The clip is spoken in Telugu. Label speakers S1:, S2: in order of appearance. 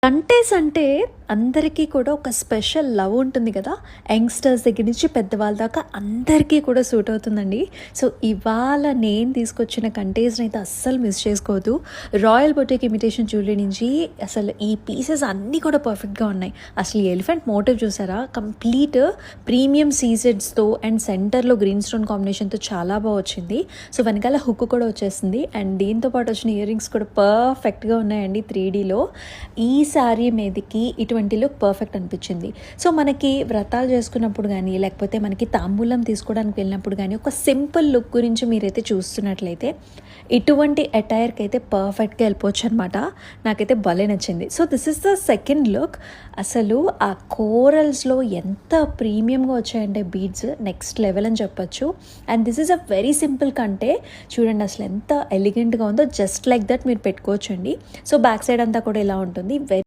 S1: కంటేస్ అంటే అందరికీ కూడా ఒక స్పెషల్ లవ్ ఉంటుంది కదా! యంగ్‌స్టర్స్ దగ్గర నుంచి పెద్దవాళ్ళ దాకా అందరికీ కూడా సూట్ అవుతుందండి. సో, ఇవాళ నేను తీసుకొచ్చిన కంటేస్‌నైతే అస్సలు మిస్ చేసుకోవద్దు. రాయల్ బొటిక్ ఇమిటేషన్ జ్యువెలరీ నుంచి అసలు ఈ పీసెస్ అన్నీ కూడా పర్ఫెక్ట్‌గా ఉన్నాయి. అసలు ఈ ఎలిఫెంట్ మోటివ్ చూసారా? కంప్లీట్ ప్రీమియం సీజెడ్స్‌తో అండ్ సెంటర్‌లో గ్రీన్ స్టోన్ కాంబినేషన్‌తో చాలా బాగా వచ్చింది. సో, వెనకాల హుక్ కూడా వచ్చేసింది. అండ్ దీంతో పాటు వచ్చిన ఇయర్ రింగ్స్ కూడా పర్ఫెక్ట్‌గా ఉన్నాయండి 3Dలో. ఈ శారీ మీదకి ఇటువంటి లుక్ పర్ఫెక్ట్ అనిపించింది. సో మనకి వ్రతాలు చేసుకున్నప్పుడు కానీ లేకపోతే మనకి తాంబూలం తీసుకోవడానికి వెళ్ళినప్పుడు కానీ ఒక సింపుల్ లుక్ గురించి మీరైతే చూస్తున్నట్లయితే ఇటువంటి అటైర్కి అయితే పర్ఫెక్ట్గా వెళ్ళిపోవచ్చు అనమాట. నాకైతే భలే నచ్చింది. So this is the second look. అసలు ఆ కోరల్స్లో ఎంత ప్రీమియంగా వచ్చాయంటే బీడ్స్ నెక్స్ట్ లెవెల్ అని చెప్పొచ్చు. And this is a very simple కంటే చూడండి అసలు ఎంత ఎలిగెంట్గా ఉందో. జస్ట్ లైక్ దట్ మీరు పెట్టుకోవచ్చు అండి. సో బ్యాక్ సైడ్ అంతా కూడా ఇలా ఉంటుంది.